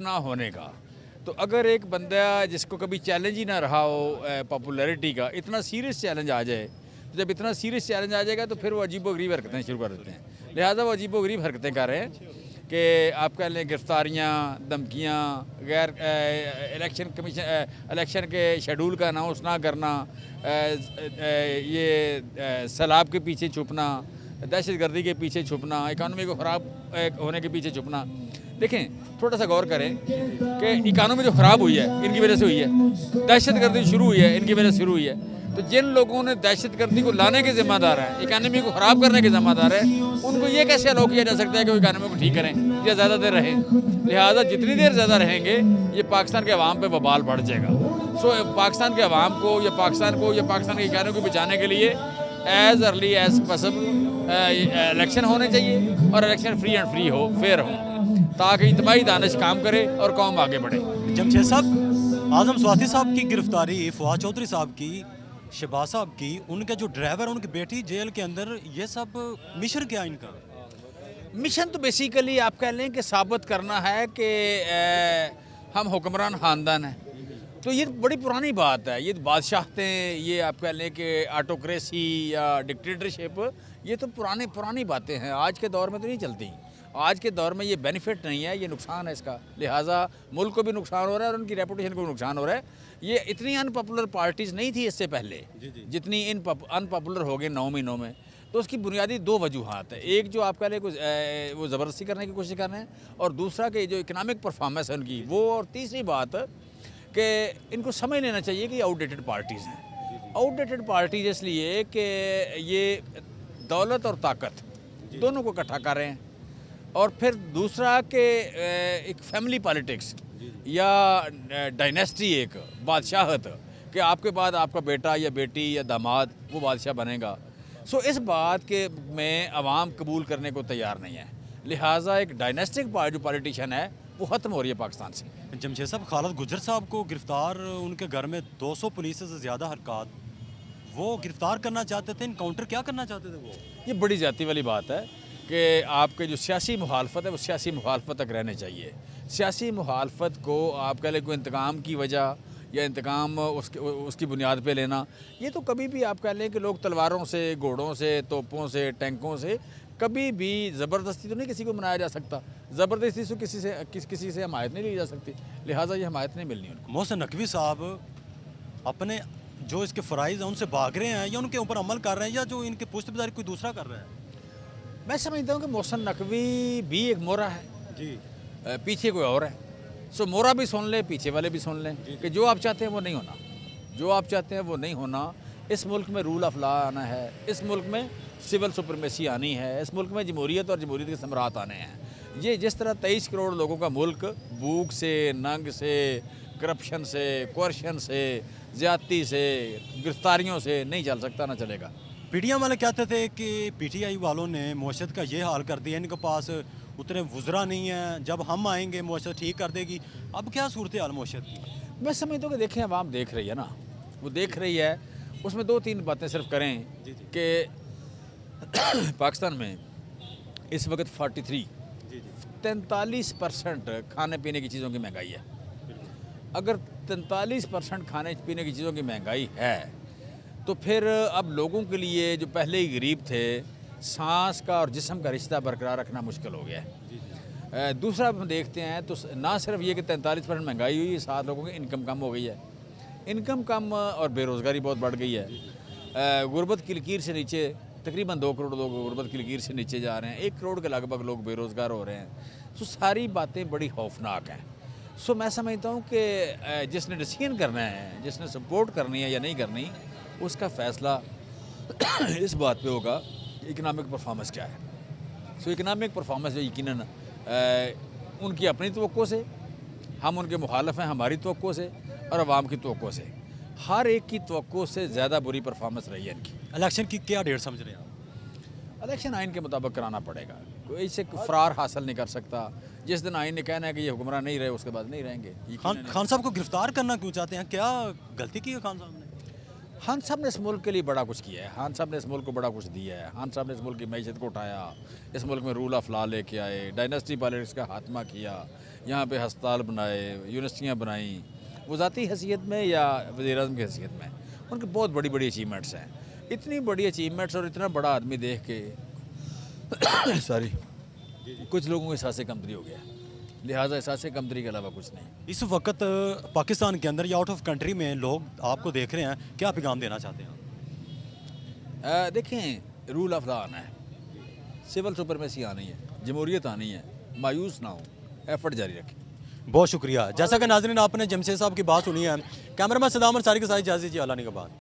ना होने का। तो अगर एक बंदा जिसको कभी चैलेंज ही ना रहा हो पॉपुलैरिटी का, इतना सीरियस चैलेंज आ जाए, तो जब इतना सीरियस चैलेंज आ जाएगा तो फिर वो अजीबोगरीब हरकतें शुरू कर देते हैं। लिहाजा वो अजीबोगरीब हरकतें कर रहे हैं कि आप कह लें गिरफ्तारियाँ, धमकियाँ, गैर इलेक्शन के शेड्यूल का अनाउंस ना करना, ये सैलाब के पीछे छुपना, दहशतगर्दी के पीछे छुपना, इकानमी को ख़राब होने के पीछे छुपना। देखें, थोड़ा सा गौर करें कि इकानमी जो ख़राब हुई है इनकी वजह से हुई है, दहशतगर्दी शुरू हुई है इनकी वजह से शुरू हुई है। तो जिन लोगों ने दहशतगर्दी को लाने के ज़िम्मेदार हैं, इकानमी को ख़राब करने के ज़िम्मेदार हैं, उनको ये कैसे अलाउ किया जा सकता है कि वो इकानमी को ठीक करें या ज़्यादा देर रहें। लिहाजा जितनी देर ज़्यादा रहेंगे ये पाकिस्तान के अवाम पे वबाल बढ़ जाएगा। सो पाकिस्तान के अवाम को या पाकिस्तान की इकानमी को बचाने के लिए as early as possible election होने चाहिए और इलेक्शन फ्री एंड फ्री हो, फेयर हो, ताकि इज्तिमाई दानिश काम करे और कौम आगे बढ़े। जमशेद साहब, आज़म स्वाति साहब की गिरफ्तारी, फवाद चौधरी साहब की, शहबाज साहब की, उनके जो ड्राइवर, उनकी बेटी जेल के अंदर, ये सब मिशन क्या इनका? मिशन तो बेसिकली आप कह लें कि साबित करना है कि हम हुक्मरान ख़ानदान हैं। तो ये बड़ी पुरानी बात है, ये बादशाहतें, ये आप कह लें कि ऑटोक्रेसी या डिक्टेटरशिप, ये तो पुरानी बातें हैं, आज के दौर में तो नहीं चलती। आज के दौर में ये बेनिफिट नहीं है, ये नुकसान है इसका। लिहाजा मुल्क को भी नुकसान हो रहा है और उनकी रेपुटेशन को भी नुकसान हो रहा है। ये इतनी अनपॉपुलर पार्टीज़ नहीं थी इससे पहले जितनी अनपॉपुलर हो गई 9 महीनों में। तो उसकी बुनियादी 2 वजूहात है। एक जो आप कह लें वो ज़बरदस्ती करने की कोशिश कर रहे हैं, और दूसरा कि जो इकनॉमिक परफॉर्मेंस है उनकी वो, और तीसरी बात कि इनको समझ लेना चाहिए कि आउटडेटेड पार्टीज़ हैं। आउटडेटेड पार्टीज़ इसलिए कि ये दौलत और ताकत दोनों को इकट्ठा कर रहे हैं, और फिर दूसरा कि एक फैमिली पॉलिटिक्स या डायनेस्टी, एक बादशाहत कि आपके बाद आपका बेटा या बेटी या दामाद वो बादशाह बनेगा। सो इस बात के में अवाम कबूल करने को तैयार नहीं है। लिहाजा एक डायनेस्टिक जो पॉलिटिशियन है वो ख़त्म हो रही है पाकिस्तान से। जमशेद साहब, खालिद गुजर साहब को गिरफ़्तार, उनके घर में 200 पुलिस से ज़्यादा हरकत, वो गिरफ़्तार करना चाहते थे, इनकाउंटर क्या करना चाहते थे वो? ये बड़ी ज़्यादती वाली बात है कि आपके जो सियासी मुखालफत है वो सियासी मुखालफत तक रहने चाहिए। सियासी मुखालफत को आप कह लें कोई इंतकाम की वजह या इंतकाम उसकी बुनियाद पे लेना, ये तो कभी भी आप कह लें कि लोग तलवारों से, घोड़ों से, तोपों से, टैंकों से कभी भी ज़बरदस्ती तो नहीं किसी को मनाया जा सकता। ज़बरदस्ती से किसी से हमायत नहीं ली जा सकती, लिहाजा ये हमायत नहीं मिलनी उनको। मोहसिन नकवी साहब अपने जो इसके फ़राइज़ हैं उनसे भाग रहे हैं या उनके ऊपर अमल कर रहे हैं, या जो इनके पुश्तबदारी कोई दूसरा कर रहा है? मैं समझता हूँ कि मोहसिन नकवी भी एक मोरा है जी, पीछे कोई और है। सो मोरा भी सुन ले, पीछे वाले भी सुन लें कि जो आप चाहते हैं वो नहीं होना, जो आप चाहते हैं वो नहीं होना। इस मुल्क में रूल ऑफ लॉ आना है, इस मुल्क में सिविल सुप्रीमेसी आनी है, इस मुल्क में जमहूरियत और जमहूरियत के समरात आने हैं। ये जिस तरह 23 करोड़ लोगों का मुल्क भूख से, नंग से, करप्शन से, कोर्शन से, ज़्यादती से, गिरफ्तारियों से नहीं चल सकता, ना चलेगा। PTI वाले कहते थे कि PTI वालों ने मुआशरत का ये हाल कर दिया, इनके पास उतने वज़रा नहीं हैं, जब हम आएंगे मुआशरत ठीक कर देगी। अब क्या सूरत हाल मुआशरत की? मैं समझता हूँ कि देखें, अवाम देख रही है ना, वो देख रही है। उसमें 2-3 बातें सिर्फ करें कि पाकिस्तान में इस वक्त 43% खाने पीने की चीज़ों की महंगाई है। अगर 43% खाने पीने की चीज़ों की महंगाई है तो फिर अब लोगों के लिए जो पहले ही गरीब थे, सांस का और जिस्म का रिश्ता बरकरार रखना मुश्किल हो गया है। दूसरा हम देखते हैं तो ना सिर्फ ये कि 43% महंगाई हुई, साथ लोगों की इनकम कम हो गई है, इनकम कम और बेरोज़गारी बहुत बढ़ गई है। गुर्बत की लकीर से नीचे तकरीबन 2 करोड़ लोग गुर्बत की लकीर से नीचे जा रहे हैं, 1 करोड़ के लगभग लोग बेरोज़गार हो रहे हैं। सो सारी बातें बड़ी खौफनाक हैं। सो मैं समझता हूँ कि जिसने डिसीजन करना है, जिसने सपोर्ट करनी है या नहीं करनी, उसका फ़ैसला इस बात पे होगा इकनॉमिक परफॉर्मेंस क्या है। सो इकनॉमिक परफॉर्मेंस जो यकीनन उनकी अपनी तवक्को से, हम उनके मुखालफ हैं हमारी तवक्को से और अवाम की तवक्को से, हर एक की तवक्को से ज़्यादा बुरी परफॉर्मेंस रही है इनकी। इलेक्शन की क्या डेट समझ रहे हैं आप? इलेक्शन आइन के मुताबिक कराना पड़ेगा, कोई इससे फरार हासिल नहीं कर सकता। जिस दिन आइन ने कहना है कि ये हुक्मरान नहीं रहे, उसके बाद नहीं रहेंगे। खान साहब को गिरफ्तार करना क्यों चाहते हैं? क्या गलती की है खान साहब ने? खान साहब ने इस मुल्क के लिए बड़ा कुछ किया है, खान साहब ने इस मुल्क को बड़ा कुछ दिया है। खान साहब ने इस मुल्क की मैशत को उठाया, इस मुल्क में रूल ऑफ लॉ लेके आए, डायनेस्टी पॉलिटिक्स का खात्मा किया, یہاں پہ ہسپتال بنائے، یونیورسٹیاں بنائیں، وہ ذاتی حیثیت میں یا وزیر اعظم کی حیثیت میں، ان کی بہت بڑی بڑی اچیومنٹس ہیں. اتنی بڑی اچیومنٹس اور اتنا بڑا آدمی دیکھ کے سوری کچھ لوگوں کو احساس کمتری ہو گیا، لہٰذا احساس کمتری کے علاوہ کچھ نہیں. اس وقت پاکستان کے اندر یا آؤٹ آف کنٹری میں لوگ آپ کو دیکھ رہے ہیں، کیا پیغام دینا چاہتے ہیں؟ دیکھیں، رول آف لا آنا ہے، سول سپرمیسی آنی ہے، جمہوریت آنی ہے، مایوس نہ ہو، ایفرٹ جاری رکھیں. بہت شکریہ. جیسا کہ ناظرین آپ نے جمشید صاحب کی بات سنی ہے، کیمرہ مین صدام انصاری کے ساتھ اجازت دیجیے. اعلیٰ نگہبان.